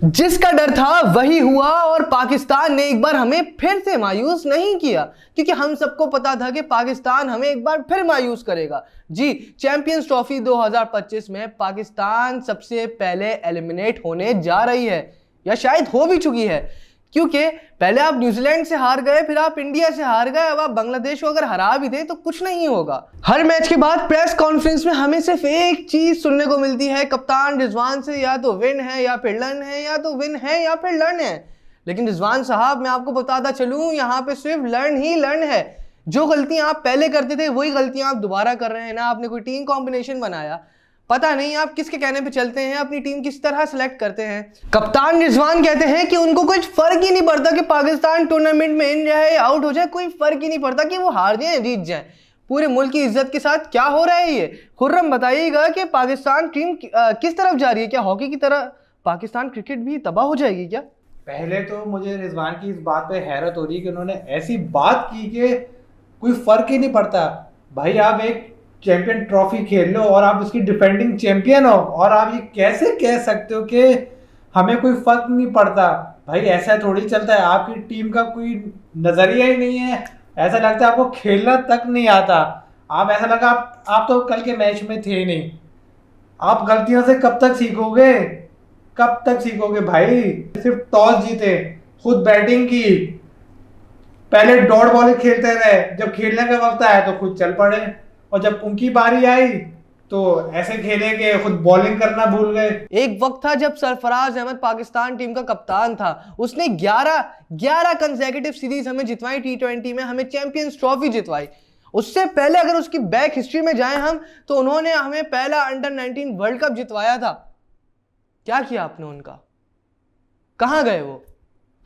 जिसका डर था वही हुआ और पाकिस्तान ने एक बार हमें फिर से मायूस नहीं किया, क्योंकि हम सबको पता था कि पाकिस्तान हमें एक बार फिर मायूस करेगा। जी, चैंपियंस ट्रॉफी 2025 में पाकिस्तान सबसे पहले एलिमिनेट होने जा रही है, या शायद हो भी चुकी है, क्योंकि पहले आप न्यूजीलैंड से हार गए, फिर आप इंडिया से हार गए, अब आप बांग्लादेश को अगर हरा भी थे तो कुछ नहीं होगा। हर मैच के बाद प्रेस कॉन्फ्रेंस में हमें सिर्फ एक चीज सुनने को मिलती है कप्तान रिजवान से, या तो विन है या फिर लर्न है, या तो विन है या फिर लर्न है। लेकिन रिजवान साहब, मैं आपको बताता चलूं, यहाँ पे सिर्फ लर्न ही लर्न है। जो गलतियां आप पहले करते थे वही गलतियां आप दोबारा कर रहे हैं। ना आपने कोई टीम कॉम्बिनेशन बनाया, पता नहीं आप किसके कहने पे चलते हैं, अपनी टीम किस तरह सेलेक्ट करते हैं। कप्तान रिजवान कहते हैं कि उनको कुछ फर्क ही नहीं पड़ता कि पाकिस्तान टूर्नामेंट में इन जाए या आउट हो जाए, कोई फर्क ही नहीं पड़ता कि वो हार जाए जीत जाए। पूरे मुल्क की इज्जत के साथ क्या हो रहा है ये? खुर्रम, बताइएगा कि पाकिस्तान टीम किस तरफ जा रही है? क्या हॉकी की तरह पाकिस्तान क्रिकेट भी तबाह हो जाएगी क्या? पहले तो मुझे रिजवान की इस बात पे हैरत हो रही है कि उन्होंने ऐसी बात की कि कोई फर्क ही नहीं पड़ता। भाई, आप एक चैंपियन ट्रॉफी खेल लो और आप उसकी डिफेंडिंग चैंपियन हो, और आप ये कैसे कह सकते हो कि हमें कोई फर्क नहीं पड़ता? भाई, ऐसा थोड़ी चलता है। आपकी टीम का कोई नजरिया ही नहीं है, ऐसा लगता है आपको खेलना तक नहीं आता। आप ऐसा लगा आप तो कल के मैच में थे ही नहीं। आप गलतियों से कब तक सीखोगे? कब तक सीखोगे भाई? सिर्फ टॉस जीते, खुद बैटिंग की, पहले डॉट बॉलिंग खेलते रहे, जब खेलने का वक्त आया तो खुद चल पड़े, और जब उनकी बारी आई तो ऐसे खेले कि खुद बॉलिंग करना भूल गए। एक वक्त था जब सरफराज अहमद पाकिस्तान टीम का कप्तान था, उसने 11 कंसेक्यूटिव सीरीज हमें जितवाई, T20 में हमें चैंपियंस ट्रॉफी जितवाई। उससे पहले अगर उसकी बैक हिस्ट्री में जाएं हम, तो उन्होंने हमें पहला अंडर-19 वर्ल्ड कप जितवाया था। क्या किया आपने उनका? कहां गए वो?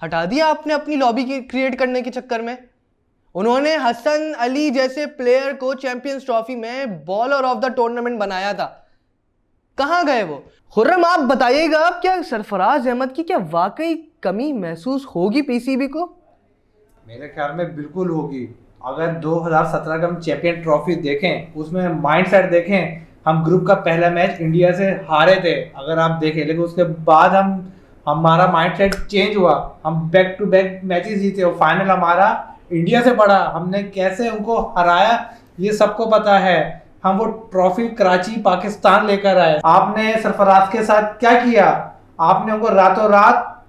हटा दिया आपने अपनी लॉबी क्रिएट करने के चक्कर में। उन्होंने हसन अली जैसे प्लेयर को चैंपियंस ट्रॉफी में बॉलर ऑफ द टूर्नामेंट बनाया था। कहां गए वो? खुर्रम, आप बताइएगा, अब क्या सरफराज अहमद की क्या वाकई कमी महसूस होगी पीसीबी को? मेरे ख्याल में बिल्कुल होगी। अगर 2017 का हम चैंपियन ट्रॉफी देखें, उसमें माइंडसेट देखें, हम ग्रुप का पहला मैच इंडिया से हारे थे, अगर आप देखें, लेकिन उसके बाद हमारा माइंडसेट चेंज हुआ। हम बैक टू बैक मैचेस जीते और फाइनल हमारा इंडिया से पड़ा। हमने कैसे उनको हराया ये सबको पता है। हम वो ट्रॉफी कराची पाकिस्तान लेकर आए। आपने सरफराज के साथ क्या किया? आपने उनको रातों रात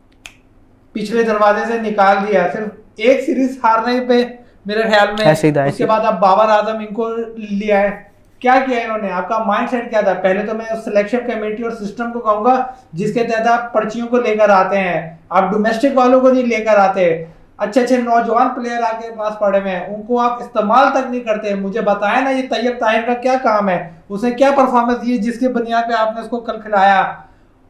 पिछले दरवाजे से निकाल दिया, सिर्फ एक सीरीज हारने पे मेरे ख्याल में। उसके बाद आप बाबर आजम इनको लिया है। क्या किया इन्होंने? आपका माइंडसेट क्या था? पहले तो मैं उस सिलेक्शन कमेटी और सिस्टम को कहूंगा जिसके तहत आप पर्चियों को लेकर आते हैं। आप डोमेस्टिक वालों को नहीं लेकर आते। अच्छे अच्छे नौजवान प्लेयर आपके पास पड़े हुए हैं, उनको आप इस्तेमाल तक नहीं करते। मुझे बताया ना, ये तैयब ताहिर का क्या काम है? उसने क्या परफॉर्मेंस दी जिसके बुनियाद पे आपने उसको कल खिलाया?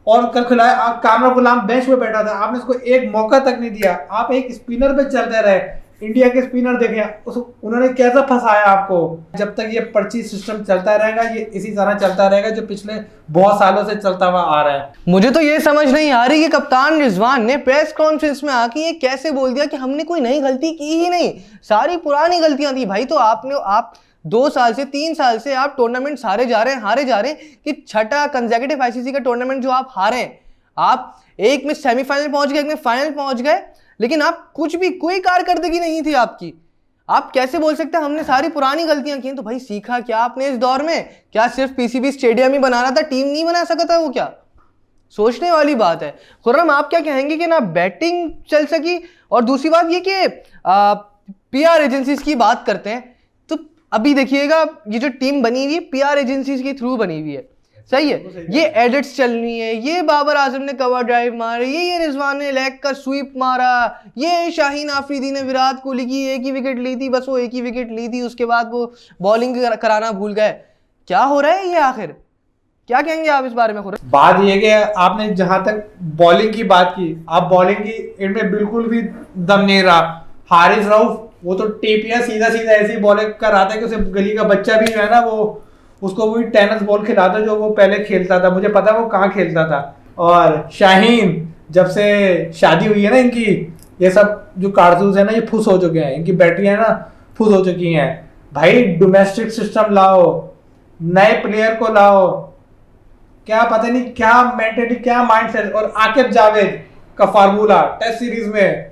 और कल खिलाया कामरा गुलाम बेंच पे बैठा था, आपने उसको एक मौका तक नहीं दिया। आप एक स्पिनर पे चलते रहे। इंडिया के स्पिनर देखें, उन्होंने कैसा फंसाया आपको। जब तक ये पर्ची सिस्टम चलता रहेगा, ये इसी तरह चलता रहेगा जो पिछले बहुत सालों से चलता हुआ आ रहा है। मुझे तो ये समझ नहीं आ रही कि कप्तान रिजवान ने प्रेस कॉन्फ्रेंस में आके ये कैसे बोल दिया कि हमने कोई नई गलती की ही नहीं, सारी पुरानी गलतियां थी। भाई, तो आप 2 साल से 3 साल से आप टूर्नामेंट हारे जा रहे हैं कि छठा कंसेक्यूटिव आईसीसी का टूर्नामेंट जो आप हारे। आप एक में सेमीफाइनल पहुंच गए, एक में फाइनल पहुंच गए, लेकिन आप कुछ भी, कोई कारकर्दगी नहीं थी आपकी। आप कैसे बोल सकते हैं हमने सारी पुरानी गलतियां की? तो भाई, सीखा क्या आपने इस दौर में? क्या सिर्फ पीसीबी स्टेडियम ही बना रहा था, टीम नहीं बना सका था वो? क्या सोचने वाली बात है। खुर्रम, आप क्या कहेंगे कि ना बैटिंग चल सकी, और दूसरी बात ये कि पीआर एजेंसीज की बात करते हैं, तो अभी देखिएगा ये जो टीम बनी हुई है पीआर एजेंसीज के थ्रू बनी हुई है, सही है। ये एडिट्स चल रही है, ये बाबर आजम ने कवर ड्राइव मारे, ये रिजवान ने लेग का स्वीप मारा, ये शाहीन आफरीदी ने विराट कोहली की एक ही विकेट ली थी, बस वो एक ही विकेट ली थी, उसके बाद वो बॉलिंग कराना भूल गए। क्या हो रहा है ये आखिर? क्या कहेंगे आप इस बारे में? बात ये कि आपने जहां तक बॉलिंग की बात की, आप बॉलिंग की इनमें बिल्कुल भी दम नहीं रहा। हारिस रऊफ वो तो टेपिया सीधा ऐसी बॉलिंग कर रहा था कि उसे गली का बच्चा भी जो है ना, वो उसको वही टेनिस बॉल खिलाता जो वो पहले खेलता था। मुझे पता वो कहाँ खेलता था। और शाहीन, जब से शादी हुई है ना इनकी, ये सब जो कारतूस है ना, ये फुस हो चुके हैं, इनकी बैटरियां है ना फुस हो चुकी हैं। भाई, डोमेस्टिक सिस्टम लाओ, नए प्लेयर को लाओ। क्या पता नहीं क्या मेंटेलिटी, क्या माइंडसेट। और आकिब जावेद का फार्मूला टेस्ट सीरीज में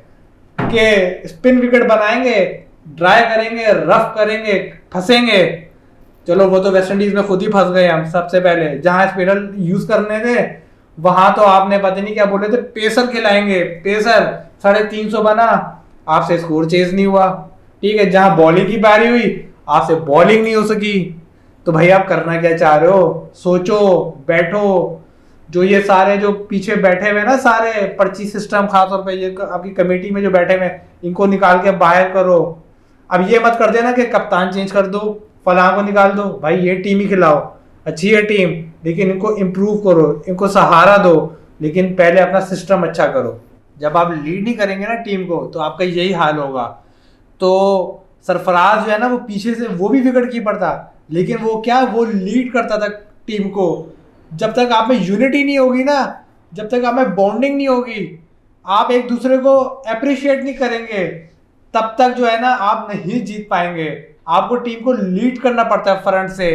कि स्पिन विकेट बनाएंगे, ड्राई करेंगे, रफ करेंगे, फंसेंगे। चलो वो तो वेस्ट इंडीज में खुद ही फंस गए हम सबसे पहले, जहां स्पिनर यूज करने थे वहां तो आपने पता नहीं क्या बोले थे, पेसर खिलाएंगे, पेसर 350 बना, आपसे स्कोर चेज नहीं हुआ। ठीक है, जहां बॉलिंग की बारी हुई आपसे बॉलिंग नहीं हो सकी। तो भाई आप करना क्या चाह रहे हो? सोचो, बैठो। जो ये सारे जो पीछे बैठे हुए ना सारे पर्ची सिस्टम, खासतौर पे ये आपकी कमेटी में जो बैठे हुए इनको निकाल के बाहर करो। अब ये मत कर देना कि कप्तान चेंज कर दो, फलां को निकाल दो। भाई ये टीम ही खिलाओ, अच्छी है टीम, लेकिन इनको इम्प्रूव करो, इनको सहारा दो, लेकिन पहले अपना सिस्टम अच्छा करो। जब आप लीड नहीं करेंगे ना टीम को तो आपका यही हाल होगा। तो सरफराज जो है ना वो पीछे से वो भी विकेट कीपर था, लेकिन वो क्या, वो लीड करता था टीम को। जब तक आप में यूनिटी नहीं होगी ना, जब तक आप में बॉन्डिंग नहीं होगी, आप एक दूसरे को अप्रिशिएट नहीं करेंगे, तब तक जो है ना आप नहीं जीत पाएंगे। आपको टीम को लीड करना पड़ता है फ्रंट से,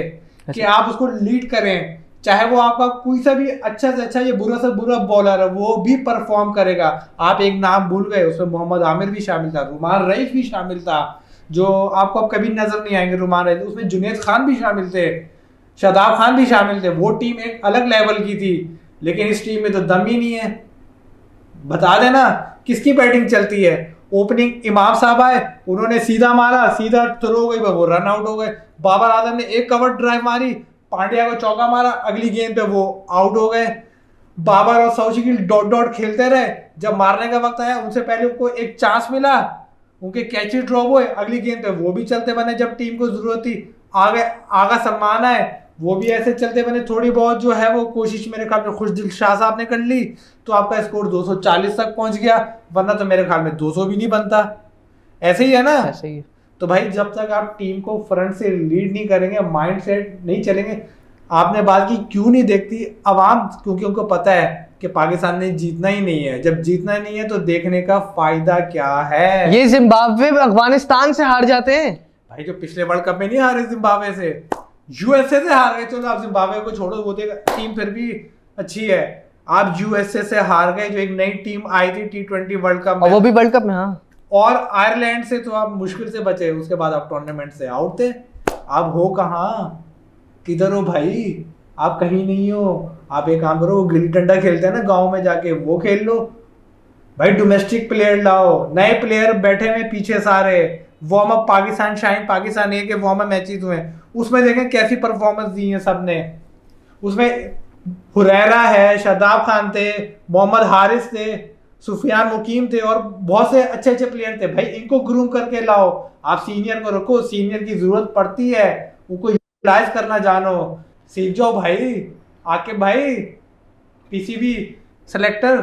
कि आप उसको लीड करें। चाहे वो आपका कोई सा भी अच्छा से अच्छा या बुरा से बुरा बॉलर है, वो भी परफॉर्म करेगा। आप एक नाम भूल गए, उसमें मोहम्मद आमिर भी शामिल था, रुमान रईस भी शामिल था, जो आपको अब कभी नजर नहीं आएंगे रुमान रईस। उसमें जुनैद खान भी शामिल थे, शादाब खान भी शामिल थे। वो टीम एक अलग लेवल की थी, लेकिन इस टीम में तो दम ही नहीं है। बता देना किसकी बैटिंग चलती है। ओपनिंग इमाम साहब आए, उन्होंने सीधा मारा, सीधा थ्रो हो गई, वो रन आउट हो गए। बाबर आजम ने एक कवर ड्राइव मारी, पांड्या को चौका मारा, अगली गेंद पे वो आउट हो गए। बाबर और सौशिकी डॉट डॉट खेलते रहे। जब मारने का वक्त आया उनसे पहले उनको एक चांस मिला, उनके कैच ड्रॉप हुए, अगली गेंद पे वो भी चलते बने जब टीम को जरूरत थी। आगे आगा सलमान आए, वो भी ऐसे चलते बने। थोड़ी बहुत जो है वो कोशिश मेरे ख्याल में खुशदिल शाह साहब ने कर ली, तो आपका स्कोर 240 तक पहुंच गया, वरना तो मेरे ख्याल में 200 भी नहीं बनता। ऐसे ही है ना? ऐसे ही। तो भाई जब तक आप टीम को फ्रंट से लीड नहीं करेंगे, माइंड सेट नहीं चलेंगे। आपने बात की क्यों नहीं देखती आवाम, क्योंकि उनको पता है कि पाकिस्तान ने जीतना ही नहीं है। जब जीतना नहीं है तो देखने का फायदा क्या है? ये जिम्बाब्वे अफगानिस्तान से हार जाते हैं भाई, जो पिछले वर्ल्ड कप में नहीं हारे जिम्बाब्वे से, यूएसए से हार गए। चलो आप जिम्बाब्वे को छोड़ो, वो टीम फिर भी अच्छी है। आप यूएसए से हार गए, जो एक नई टीम आई थी T20 वर्ल्ड कप में, और वो भी वर्ल्ड कप में। हाँ, और आयरलैंड से तो आप मुश्किल से बचे, उसके बाद आप टूर्नामेंट से आउट थे। आप हो कहाँ, किधर हो भाई? आप कहीं नहीं हो। आप एक काम करो, वो गिल्ली डंडा खेलते हैं ना गांव में जाके, वो खेल लो भाई। डोमेस्टिक प्लेयर लाओ, नए प्लेयर बैठे हुए पीछे सारे। Warm up Pakistan shine Pakistan A के वार्म अप मैचेस हुए, उसमें देखें कैसी परफॉर्मेंस दी है सबने। उसमें हुरैरा है, शादाब खान थे, मोहम्मद हारिस थे, सुफियान मुकीम थे, और बहुत से अच्छे अच्छे प्लेयर थे। भाई इनको ग्रूम करके लाओ। आप सीनियर को रखो, सीनियर की जरूरत पड़ती है, उनको यूटिलाइज करना जानो, सीख जाओ भाई। आके भाई पीसीबी सेलेक्टर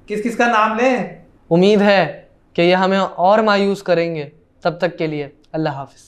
किस किस का नाम लें। उम्मीद है कि ये हमें और मायूस करेंगे। तब तक के लिए अल्लाह हाफिज।